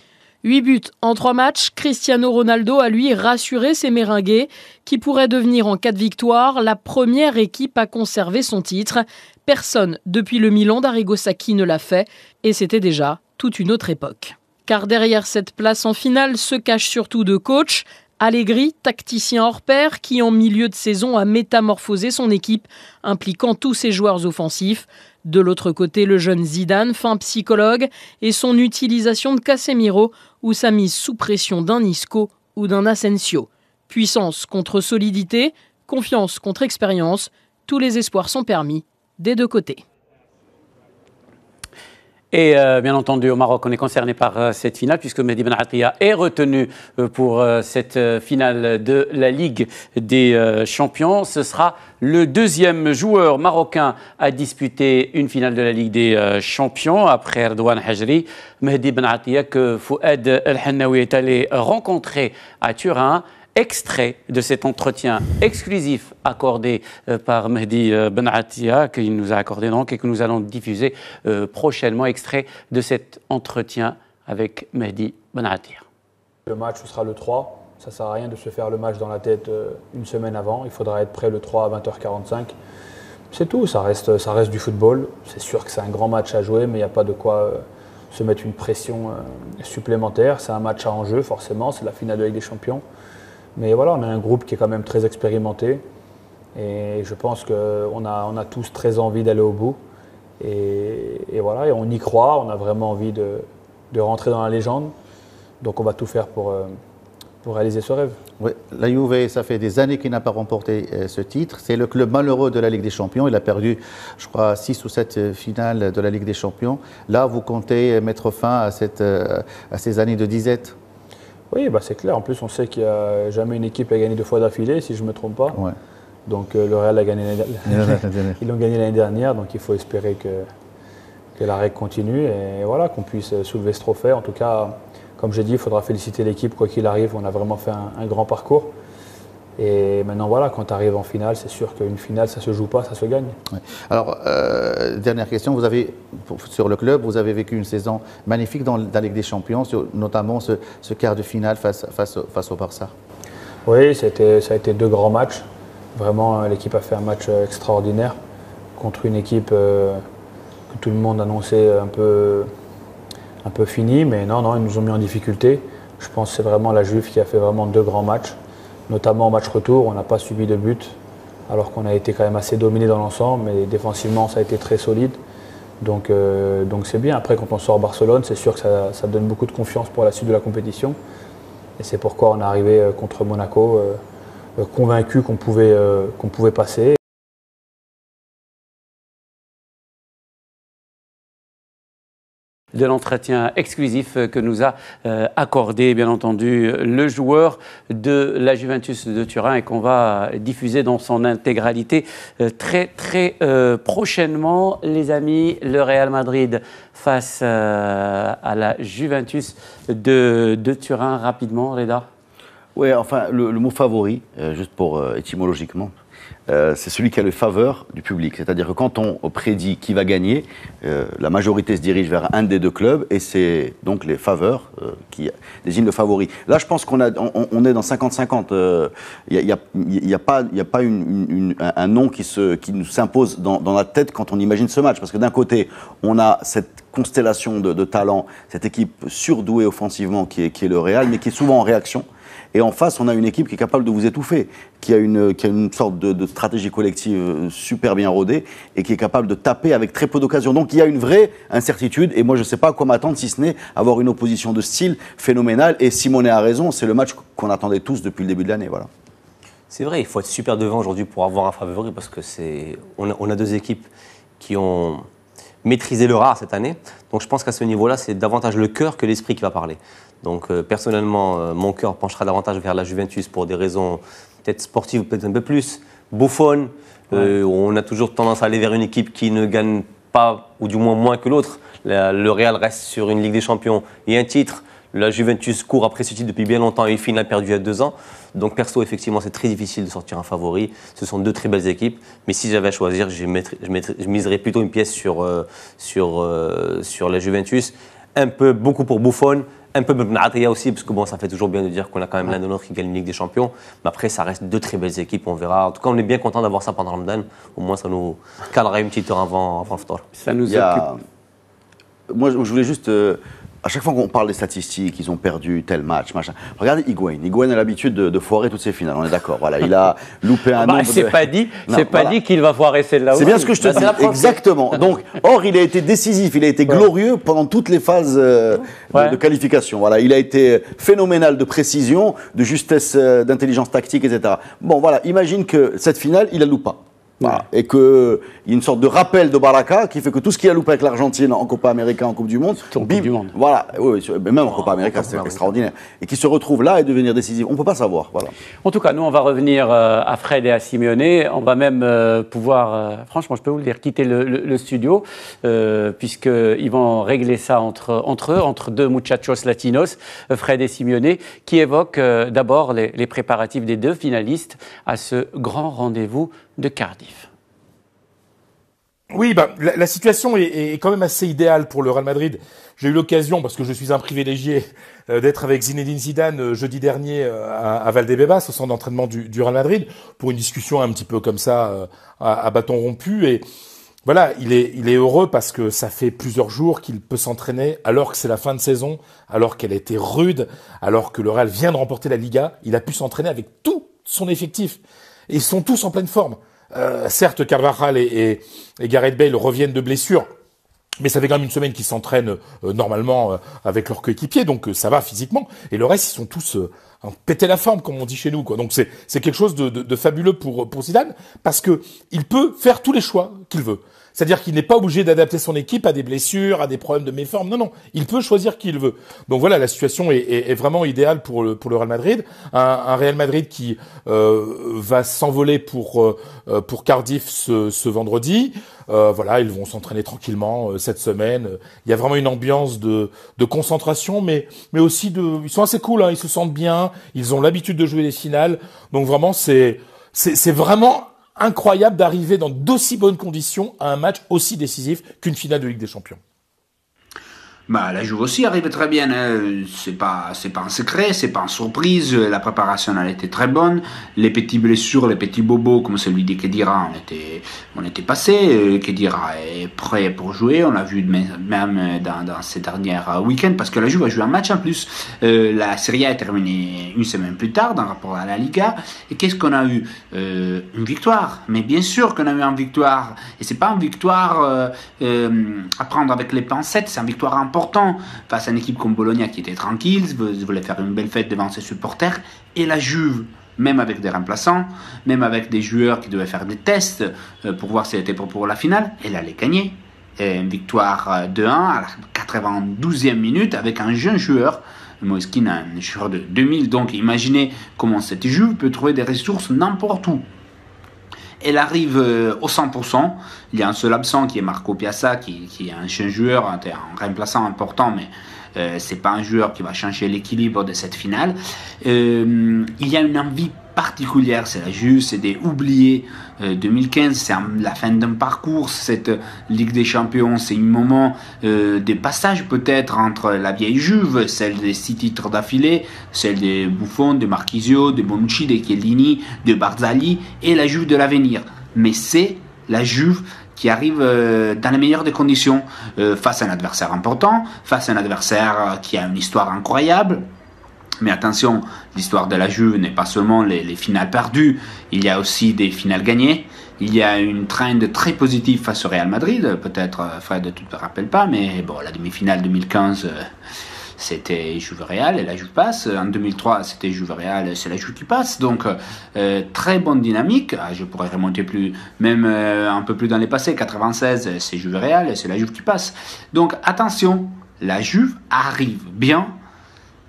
8 buts en 3 matchs, Cristiano Ronaldo a lui rassuré ses Merengues, qui pourraient devenir en cas de victoire la première équipe à conserver son titre. Personne depuis le Milan d'Arrigo Sacchi ne l'a fait, et c'était déjà toute une autre époque. Car derrière cette place en finale se cachent surtout 2 coachs. Allegri, tacticien hors pair, qui en milieu de saison a métamorphosé son équipe, impliquant tous ses joueurs offensifs. De l'autre côté, le jeune Zidane, fin psychologue, et son utilisation de Casemiro ou sa mise sous pression d'un Isco ou d'un Asensio. Puissance contre solidité, confiance contre expérience, tous les espoirs sont permis des deux côtés. Et bien entendu, au Maroc, on est concerné par cette finale puisque Mehdi Ben Atia est retenu pour cette finale de la Ligue des Champions. Ce sera le 2e joueur marocain à disputer une finale de la Ligue des Champions après Erdogan Hajri. Mehdi Ben Atia que Fouad El Hennaoui est allé rencontrer à Turin. Extrait de cet entretien exclusif accordé par Mehdi Ben Atia, qu'il nous a accordé donc et que nous allons diffuser prochainement. Extrait de cet entretien avec Mehdi Ben Atia. Le match, ce sera le 3. Ça ne sert à rien de se faire le match dans la tête une semaine avant. Il faudra être prêt le 3 à 20h45. C'est tout, ça reste du football. C'est sûr que c'est un grand match à jouer, mais il n'y a pas de quoi se mettre une pression supplémentaire. C'est un match à enjeu, forcément. C'est la finale de la Ligue des Champions. Mais voilà, on a un groupe qui est quand même très expérimenté et je pense qu'on a tous très envie d'aller au bout. Et voilà, et on y croit, on a vraiment envie de rentrer dans la légende. Donc on va tout faire pour réaliser ce rêve. Oui, la Juve, ça fait des années qu'il n'a pas remporté ce titre. C'est le club malheureux de la Ligue des Champions. Il a perdu, je crois, 6 ou 7 finales de la Ligue des Champions. Là, vous comptez mettre fin à ces années de disette? Oui, bah c'est clair. En plus, on sait qu'il n'y a jamais une équipe à gagner 2 fois d'affilée, si je ne me trompe pas. Ouais. Donc le Real a gagné ils l'ont gagné l'année dernière, donc il faut espérer que la règle continue et voilà, qu'on puisse soulever ce trophée. En tout cas, comme j'ai dit, il faudra féliciter l'équipe, quoi qu'il arrive. On a vraiment fait un grand parcours. Et maintenant, voilà, quand tu arrives en finale, c'est sûr qu'une finale, ça ne se joue pas, ça se gagne. Ouais. Alors, dernière question, sur le club, vous avez vécu une saison magnifique dans la Ligue des Champions, notamment ce quart de finale face au Barça. Oui, ça a été 2 grands matchs. Vraiment, l'équipe a fait un match extraordinaire contre une équipe que tout le monde annonçait un peu finie. Mais non, ils nous ont mis en difficulté. Je pense que c'est vraiment la Juve qui a fait vraiment 2 grands matchs. Notamment au match retour, on n'a pas subi de but, alors qu'on a été quand même assez dominé dans l'ensemble, mais défensivement ça a été très solide. Donc c'est bien. Après, quand on sort Barcelone, c'est sûr que ça donne beaucoup de confiance pour la suite de la compétition. Et c'est pourquoi on est arrivé contre Monaco convaincu qu'on pouvait passer. De l'entretien exclusif que nous a accordé, bien entendu, le joueur de la Juventus de Turin et qu'on va diffuser dans son intégralité très prochainement. Les amis, le Real Madrid face à la Juventus de Turin. Rapidement, Reda. Oui, enfin, le mot favori, juste pour étymologiquement, c'est celui qui a le faveur du public. C'est-à-dire que quand on prédit qui va gagner, la majorité se dirige vers un des 2 clubs et c'est donc les faveurs qui désignent le favori. Là, je pense qu'on est dans 50-50. Il n'y a pas un nom qui nous s'impose dans la tête quand on imagine ce match. Parce que d'un côté, on a cette constellation de talents, cette équipe surdouée offensivement qui est le Real, mais qui est souvent en réaction. Et en face, on a une équipe qui est capable de vous étouffer, qui a une sorte de stratégie collective super bien rodée et qui est capable de taper avec très peu d'occasions. Donc il y a une vraie incertitude et moi je ne sais pas à quoi m'attendre si ce n'est avoir une opposition de style phénoménale. Et Simonet a raison, c'est le match qu'on attendait tous depuis le début de l'année. Voilà. C'est vrai, il faut être super devant aujourd'hui pour avoir un favori parce que on a deux équipes qui ont maîtrisé le rare cette année. Donc je pense qu'à ce niveau-là, c'est davantage le cœur que l'esprit qui va parler. Donc personnellement, mon cœur penchera davantage vers la Juventus pour des raisons peut-être sportives ou peut-être un peu plus. Buffon, on a toujours tendance à aller vers une équipe qui ne gagne pas, ou du moins moins que l'autre. Le Real reste sur une Ligue des Champions et un titre. La Juventus court après ce titre depuis bien longtemps et il finit perdu il y a 2 ans. Donc perso, effectivement, c'est très difficile de sortir un favori. Ce sont 2 très belles équipes. Mais si j'avais à choisir, je miserais plutôt une pièce sur la Juventus. Beaucoup pour Buffon, un peu pour Natia aussi, parce que bon, ça fait toujours bien de dire qu'on a quand même l'un de l'autre qui gagne une Ligue des Champions. Mais après, ça reste 2 très belles équipes, on verra. En tout cas, on est bien content d'avoir ça pendant Ramadan. Au moins, ça nous calera une petite heure avant le Ftor. Ça nous occupe. Moi, je voulais juste... à chaque fois qu'on parle des statistiques, ils ont perdu tel match, machin. Regardez Higuaín. Higuaín a l'habitude de foirer toutes ses finales, on est d'accord. Voilà, il a loupé un nombre c'est pas dit qu'il va foirer celle-là aussi. C'est bien ce que je te dis, exactement. Donc, or, il a été décisif, il a été glorieux pendant toutes les phases de qualification. Voilà, il a été phénoménal de précision, de justesse, d'intelligence tactique, etc. Bon, voilà, imagine que cette finale, il la loupe pas. Voilà. Et qu'il y a une sorte de rappel de Baraka qui fait que tout ce qu'il a loupé avec l'Argentine en Copa América, en Coupe du Monde, voilà, même en Copa América, c'est extraordinaire. Et qui se retrouve là et devenir décisif. On ne peut pas savoir. Voilà. En tout cas, nous, on va revenir à Fred et à Simeone. On va même pouvoir, franchement, je peux vous le dire, quitter le studio, puisqu'ils vont régler ça entre eux, entre 2 muchachos latinos, Fred et Simeone, qui évoquent d'abord les préparatifs des 2 finalistes à ce grand rendez-vous de Cardiff. Oui, la situation est quand même assez idéale pour le Real Madrid. J'ai eu l'occasion, parce que je suis un privilégié, d'être avec Zinedine Zidane jeudi dernier à Valdebebas, au centre d'entraînement du Real Madrid, pour une discussion un petit peu comme ça, à bâton rompu. Et voilà, il est heureux parce que ça fait plusieurs jours qu'il peut s'entraîner, alors que c'est la fin de saison, alors qu'elle a été rude, alors que le Real vient de remporter la Liga. Il a pu s'entraîner avec tout son effectif. Et ils sont tous en pleine forme. Certes, Carvajal et Gareth Bale reviennent de blessures, mais ça fait quand même une semaine qu'ils s'entraînent normalement avec leurs coéquipiers, donc ça va physiquement. Et le reste, ils sont tous péter la forme, comme on dit chez nous, quoi. Donc c'est quelque chose de fabuleux pour Zidane, parce que il peut faire tous les choix qu'il veut. C'est-à-dire qu'il n'est pas obligé d'adapter son équipe à des blessures, à des problèmes de méforme. Non, il peut choisir qui il veut. Donc voilà, la situation est vraiment idéale pour le Real Madrid. Un Real Madrid qui va s'envoler pour Cardiff ce vendredi. Voilà, ils vont s'entraîner tranquillement cette semaine. Il y a vraiment une ambiance de concentration, mais aussi ils sont assez cool, hein, ils se sentent bien, ils ont l'habitude de jouer les finales. Donc vraiment, c'est vraiment incroyable d'arriver dans d'aussi bonnes conditions à un match aussi décisif qu'une finale de Ligue des Champions. La Juve aussi arrive très bien, hein. C'est pas un secret, c'est pas une surprise. La préparation elle était très bonne. Les petites blessures, les petits bobos comme celui de Khedira, on était passé. Khedira est prêt pour jouer. On l'a vu même dans ces derniers week-ends parce que la Juve a joué un match en plus. La Serie A est terminée une semaine plus tard dans rapport à la Liga. Et qu'est-ce qu'on a eu? Une victoire. Mais bien sûr qu'on a eu une victoire. Et c'est pas une victoire à prendre avec les pincettes. C'est une victoire importante face à une équipe comme Bologna qui était tranquille, voulait faire une belle fête devant ses supporters, et la Juve, même avec des remplaçants, même avec des joueurs qui devaient faire des tests pour voir si elle était pour la finale, elle allait gagner. Et une victoire 2-1 à la 92e minute avec un jeune joueur, Moïse Kean, un joueur de 2000, donc imaginez comment cette Juve peut trouver des ressources n'importe où. Elle arrive au 100%. Il y a un seul absent qui est Marco Piazza, qui est un jeune joueur, un remplaçant important, mais c'est pas un joueur qui va changer l'équilibre de cette finale. Il y a une envie particulière, c'est la Juve, c'est des oubliés 2015, c'est la fin d'un parcours, cette Ligue des Champions, c'est un moment de passage peut-être entre la vieille Juve, celle des 6 titres d'affilée, celle de Buffon, de Marchisio, de Bonucci, de Chiellini, de Barzagli, et la Juve de l'avenir. Mais c'est la Juve qui arrive dans les meilleures des conditions, face à un adversaire important, face à un adversaire qui a une histoire incroyable, Mais attention, l'histoire de la Juve n'est pas seulement les finales perdues, il y a aussi des finales gagnées. Il y a une trend très positive face au Real Madrid. Peut-être, Fred, tu ne te rappelles pas, mais bon, la demi-finale 2015, c'était Juve-Real et la Juve passe. En 2003, c'était Juve-Real, c'est la Juve qui passe. Donc, très bonne dynamique. Je pourrais remonter même un peu plus dans les passés. 96, c'est Juve-Real et c'est la Juve qui passe. Donc, attention, la Juve arrive bien.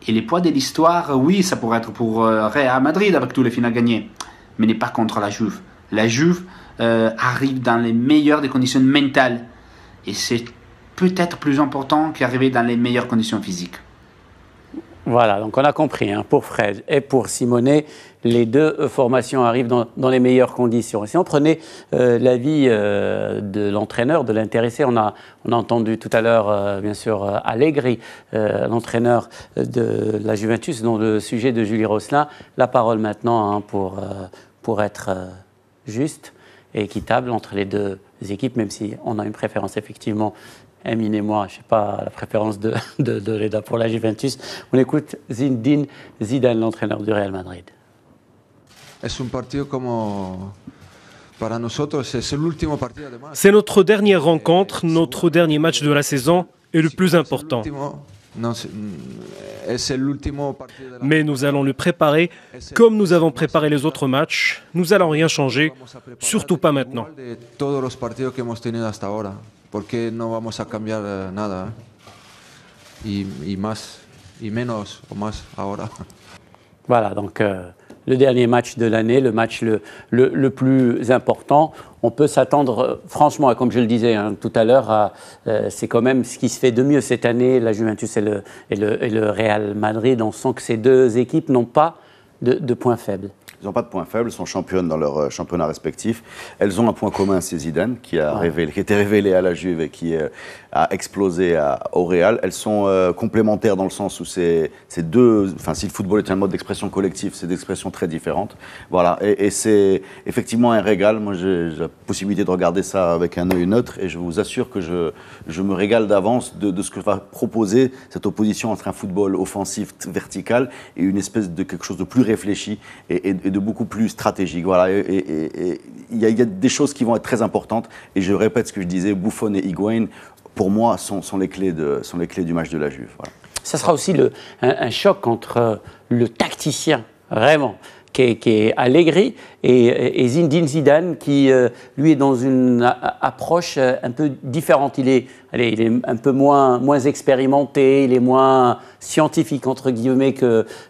Et les poids de l'histoire, oui, ça pourrait être pour Real Madrid avec tous les finales gagnées, mais n'est pas contre la Juve. La Juve arrive dans les meilleures des conditions mentales. Et c'est peut-être plus important qu'arriver dans les meilleures conditions physiques. Voilà, donc on a compris, hein, pour Fred et pour Simone, les deux formations arrivent dans les meilleures conditions. Et si on prenait l'avis de l'entraîneur, de l'intéressé, on a entendu tout à l'heure, bien sûr, Allegri, l'entraîneur de la Juventus, dont le sujet de Julie Rosselin. La parole maintenant, hein, pour être juste et équitable entre les deux équipes, même si on a une préférence effectivement. Emine et moi, je ne sais pas la préférence de Reda pour la Juventus. On écoute Zinedine Zidane, l'entraîneur du Real Madrid. C'est notre dernière rencontre, notre dernier match de la saison et le plus important. Mais nous allons le préparer comme nous avons préparé les autres matchs. Nous n'allons rien changer, surtout pas maintenant. Porque no vamos a cambiar nada y más y menos o más ahora. Voilà, donc le dernier match de l'année, le match le plus important. On peut s'attendre, franchement, comme je le disais hein, tout à l'heure, c'est quand même ce qui se fait de mieux cette année, la Juventus et le Real Madrid. On sent que ces deux équipes n'ont pas de points faibles. Ils n'ont pas de points faibles, elles sont championnes dans leur championnat respectif. Elles ont un point commun, c'est Zidane, qui était révélé à la Juve et qui a explosé au Real. Elles sont complémentaires dans le sens où c'est deux... Enfin, si le football est un mode d'expression collective, c'est des expressions très différentes. Voilà, et c'est effectivement un régal. Moi, j'ai la possibilité de regarder ça avec un œil neutre et je vous assure que je me régale d'avance de ce que va proposer cette opposition entre un football offensif vertical et une espèce de quelque chose de plus réfléchi et de beaucoup plus stratégique. Voilà. Et il y a des choses qui vont être très importantes. Et je répète ce que je disais, Buffon et Higuaín, pour moi, sont les clés du match de la Juve. Voilà. Ça sera aussi un choc entre le tacticien, vraiment, qui est Allegri, et Zinedine Zidane, qui, lui, est dans une approche un peu différente. Il est un peu moins expérimenté, il est moins scientifique, entre guillemets,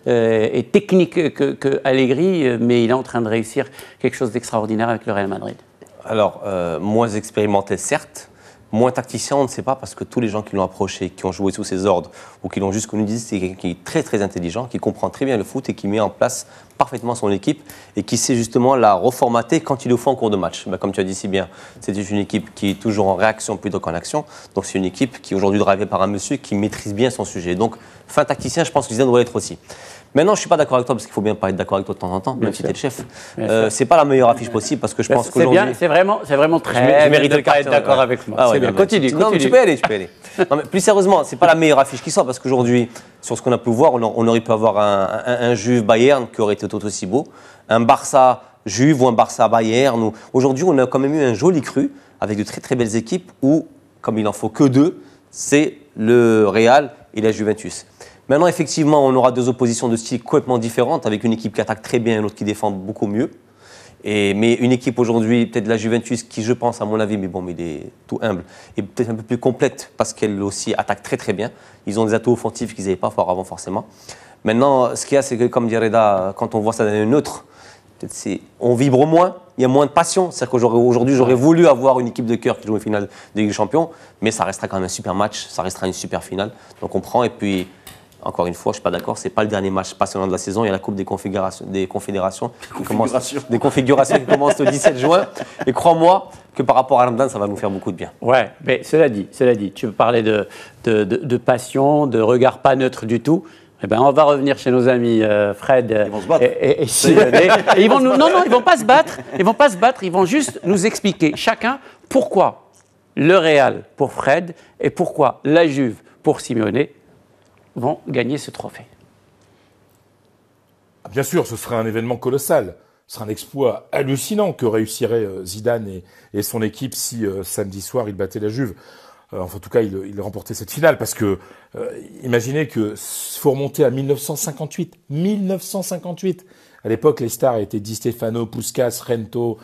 et technique que Allegri, mais il est en train de réussir quelque chose d'extraordinaire avec le Real Madrid. Alors, moins expérimenté, certes. Moins tacticien, on ne sait pas, parce que tous les gens qui l'ont approché, qui ont joué sous ses ordres, ou qui l'ont juste connu, disent que c'est quelqu'un qui est très très intelligent, qui comprend très bien le foot et qui met en place parfaitement son équipe et qui sait justement la reformater quand il le faut en cours de match. Ben, comme tu as dit si bien, c'est une équipe qui est toujours en réaction plutôt qu'en action. Donc c'est une équipe qui est aujourd'hui drivée par un monsieur qui maîtrise bien son sujet. Donc fin tacticien, je pense que Zidane doit l'être aussi. Maintenant, je ne suis pas d'accord avec toi, parce qu'il faut bien pas être d'accord avec toi de temps en temps, même si tu es le chef. Ce n'est pas la meilleure affiche possible, parce que je pense qu'aujourd'hui... C'est vraiment très... Je mérite de pas être d'accord avec moi. Ah ouais, c'est bien, continue. Non, mais tu peux aller. Non, mais plus sérieusement, ce n'est pas la meilleure affiche qui sort, parce qu'aujourd'hui, sur ce qu'on a pu voir, on aurait pu avoir un Juve-Bayern qui aurait été tout aussi beau, un Barça-Juve ou un Barça-Bayern. Aujourd'hui, on a quand même eu un joli cru, avec de très très belles équipes, où, comme il n'en faut que deux, c'est le Real et la Juventus. Maintenant, effectivement, on aura deux oppositions de style complètement différentes, avec une équipe qui attaque très bien et l'autre qui défend beaucoup mieux. Mais une équipe aujourd'hui, peut-être la Juventus, qui je pense, à mon avis, mais il est tout humble, est peut-être un peu plus complète, parce qu'elle aussi attaque très très bien. Ils ont des atouts offensifs qu'ils n'avaient pas avant forcément. Maintenant, ce qu'il y a, c'est que, comme dit Reda, quand on voit ça dans une neutre, on vibre moins, il y a moins de passion. C'est-à-dire qu'aujourd'hui, j'aurais voulu avoir une équipe de cœur qui joue une finale de Ligue des Champions, mais ça restera quand même un super match, ça restera une super finale. Donc on prend, et puis... Encore une fois, je ne suis pas d'accord, ce n'est pas le dernier match passionnant de la saison. Il y a la Coupe des Confédérations qui commence le 17 juin. Et crois-moi que par rapport à Ramadan, ça va nous faire beaucoup de bien. Ouais, mais cela dit, tu veux parler de passion, de regard pas neutre du tout. Eh ben, on va revenir chez nos amis Fred et Simone. Ils vont pas se battre. Ils vont pas se battre. Ils vont juste nous expliquer chacun pourquoi le Real pour Fred et pourquoi la Juve pour Simone vont gagner ce trophée. Bien sûr, ce serait un événement colossal. Ce serait un exploit hallucinant que réussirait Zidane et son équipe si samedi soir il battait la Juve. En tout cas, il remportait cette finale parce que imaginez que faut remonter à 1958. 1958. À l'époque, les stars étaient Di Stefano, Puskas, Rento,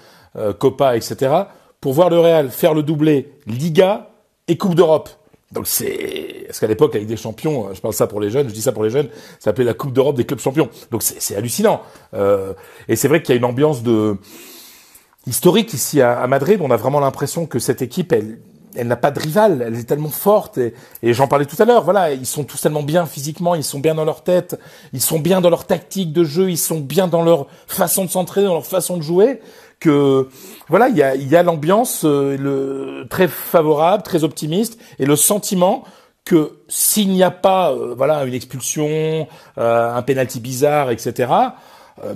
Coppa, etc. Pour voir le Real faire le doublé Liga et Coupe d'Europe. Donc parce qu'à l'époque, la Ligue des Champions, je parle ça pour les jeunes, je dis ça pour les jeunes, ça s'appelait la Coupe d'Europe des clubs champions. Donc c'est hallucinant. Et c'est vrai qu'il y a une ambiance historique ici à Madrid. On a vraiment l'impression que cette équipe, elle n'a pas de rival, elle est tellement forte et j'en parlais tout à l'heure, voilà, ils sont tous tellement bien physiquement, ils sont bien dans leur tête, ils sont bien dans leur tactique de jeu, ils sont bien dans leur façon de s'entraîner, dans leur façon de jouer, que voilà, il y a l'ambiance très favorable, très optimiste et le sentiment que s'il n'y a pas une expulsion, un penalty bizarre, etc.,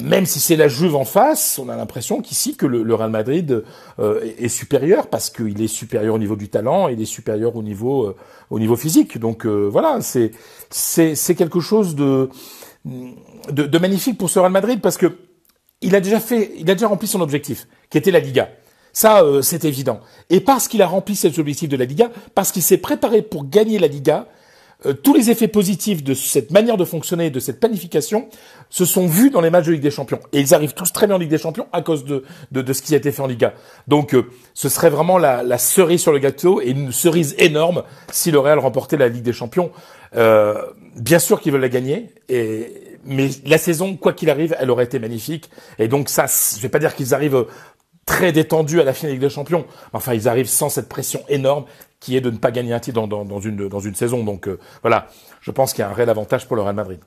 même si c'est la Juve en face, on a l'impression qu'ici que le Real Madrid est supérieur parce qu'il est supérieur au niveau du talent et il est supérieur au niveau physique. Donc voilà, c'est quelque chose de magnifique pour ce Real Madrid parce que il a déjà rempli son objectif, qui était la Liga. Ça, c'est évident. Et parce qu'il a rempli cet objectif de la Liga, parce qu'il s'est préparé pour gagner la Liga, tous les effets positifs de cette manière de fonctionner, de cette planification, se sont vus dans les matchs de Ligue des Champions. Et ils arrivent tous très bien en Ligue des Champions à cause de ce qui a été fait en Liga. Donc, ce serait vraiment la cerise sur le gâteau et une cerise énorme si le Real remportait la Ligue des Champions. Bien sûr qu'ils veulent la gagner, mais la saison, quoi qu'il arrive, elle aurait été magnifique. Et donc ça, je vais pas dire qu'ils arrivent très détendus à la finale de Ligue des Champions. Enfin, ils arrivent sans cette pression énorme qui est de ne pas gagner un titre dans une saison. Donc voilà, je pense qu'il y a un réel avantage pour le Real Madrid.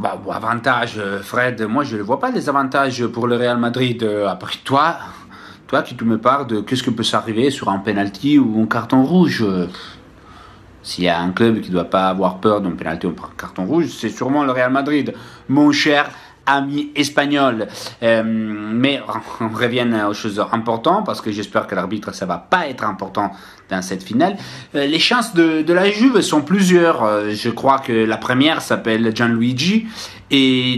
Avantage, Fred, moi je ne vois pas les avantages pour le Real Madrid. Après toi qui me parles de qu'est-ce que peut s'arriver sur un penalty ou un carton rouge. S'il y a un club qui ne doit pas avoir peur d'un penalty ou un carton rouge, c'est sûrement le Real Madrid, mon cher ami espagnol. Mais on revient aux choses importantes parce que j'espère que l'arbitre, ça va pas être important dans cette finale. Les chances de la Juve sont plusieurs. Je crois que la première s'appelle Gianluigi et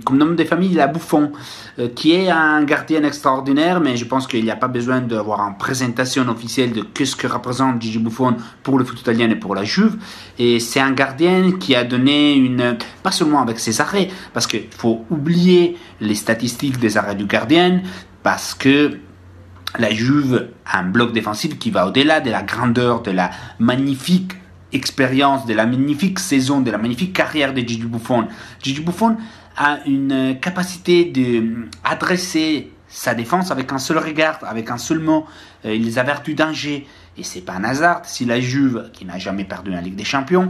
comme nom de famille, il a Buffon, qui est un gardien extraordinaire, mais je pense qu'il n'y a pas besoin d'avoir une présentation officielle de ce que représente Gigi Buffon pour le foot italien et pour la Juve. Et c'est un gardien qui a donné pas seulement avec ses arrêts, parce qu'il faut oublier les statistiques des arrêts du gardien, parce que la Juve a un bloc défensif qui va au-delà de la grandeur, de la magnifique expérience, de la magnifique saison, de la magnifique carrière de Gigi Buffon. Gigi Buffon a une capacité d'adresser sa défense avec un seul regard, avec un seul mot. Il les avertit du danger. Et c'est pas un hasard si la Juve, qui n'a jamais perdu en Ligue des Champions,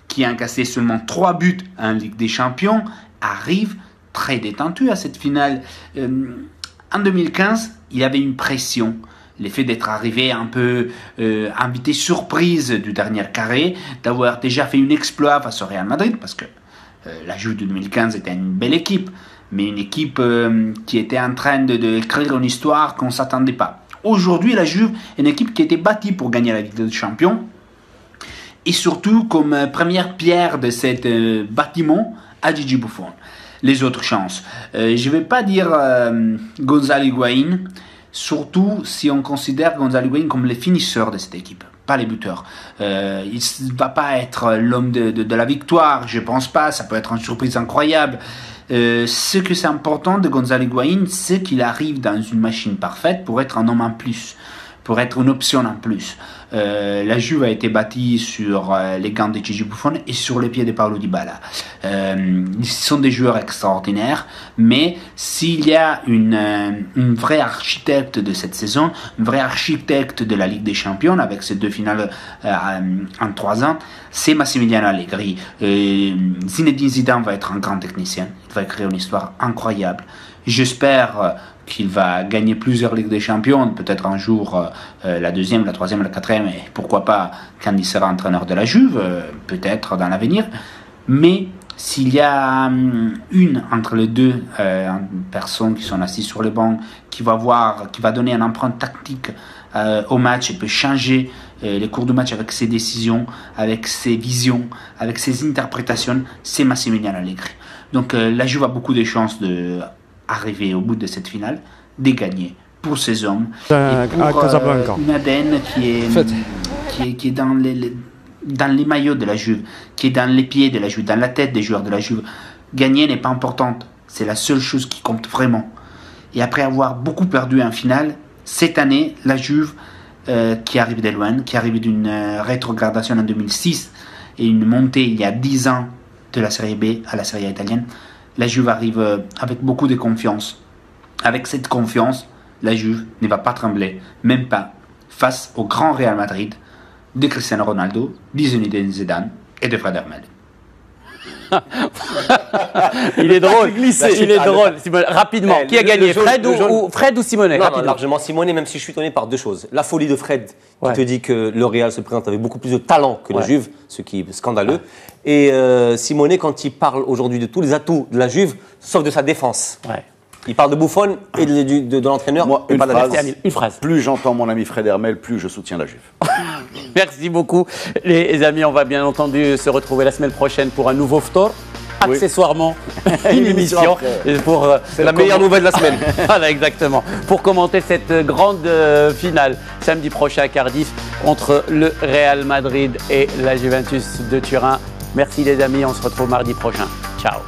qui a encaissé seulement 3 buts en Ligue des Champions, arrive très détendue à cette finale. En 2015, il y avait une pression. Le fait d'être arrivé un peu invité surprise du dernier carré, d'avoir déjà fait une exploit face au Real Madrid, parce que la Juve de 2015 était une belle équipe, mais une équipe qui était en train d'écrire une histoire qu'on ne s'attendait pas. Aujourd'hui, la Juve est une équipe qui a été bâtie pour gagner la Ligue des Champions, et surtout comme première pierre de cet bâtiment à Gigi Buffon. Les autres chances. Je ne vais pas dire Gonzalo Higuaín, surtout si on considère Gonzalo Higuaín comme le finisseur de cette équipe, pas les buteurs. Il ne va pas être l'homme de la victoire, je ne pense pas, ça peut être une surprise incroyable. Ce que c'est important de Gonzalo Higuaín, c'est qu'il arrive dans une machine parfaite pour être un homme en plus, pour être une option en plus. La Juve a été bâtie sur les gants de Gigi Buffon et sur les pieds de Paulo Dybala. Ils sont des joueurs extraordinaires, mais s'il y a une vraie architecte de cette saison, une vraie architecte de la Ligue des Champions, avec ces 2 finales en 3 ans, c'est Massimiliano Allegri. Zinedine Zidane va être un grand technicien, il va créer une histoire incroyable. J'espère qu'il va gagner plusieurs Ligues des Champions, peut-être un jour la 2e, la 3e, la 4e, et pourquoi pas quand il sera entraîneur de la Juve, peut-être dans l'avenir. Mais s'il y a une entre les deux personnes qui sont assises sur les bancs, qui va donner une empreinte tactique au match et peut changer les cours de match avec ses décisions, avec ses visions, avec ses interprétations, c'est Massimiliano Allegri. Donc la Juve a beaucoup de chances d'arriver au bout de cette finale, de gagner pour ses hommes, et pour une ADN qui est dans les maillots de la Juve, qui est dans les pieds de la Juve, dans la tête des joueurs de la Juve. Gagner n'est pas importante, c'est la seule chose qui compte vraiment. Et après avoir beaucoup perdu en finale, cette année, la Juve, qui arrive de loin, qui arrive d'une rétrogradation en 2006 et une montée il y a 10 ans de la Série B à la Série A italienne, la Juve arrive avec beaucoup de confiance. Avec cette confiance, la Juve ne va pas trembler, même pas, face au grand Real Madrid de Cristiano Ronaldo, de Zinedine Zidane et de Fred Hermel. Il est drôle. Il est drôle. Rapidement, qui a gagné, Fred ou Simone? Non, largement Simone, même si je suis étonné par deux choses. La folie de Fred, qui te dit que le Real se présente avec beaucoup plus de talent que la Juve, ce qui est scandaleux. Et Simone, quand il parle aujourd'hui de tous les atouts de la Juve, sauf de sa défense. Il parle de Buffon et de l'entraîneur. Moi, une phrase. Plus j'entends mon ami Fred Hermel, plus je soutiens la Juve. Merci beaucoup. Les amis, on va bien entendu se retrouver la semaine prochaine pour un nouveau Ftor. Accessoirement, une émission. C'est la meilleure nouvelle de la semaine. Voilà, exactement. Pour commenter cette grande finale samedi prochain à Cardiff entre le Real Madrid et la Juventus de Turin. Merci les amis, on se retrouve mardi prochain. Ciao.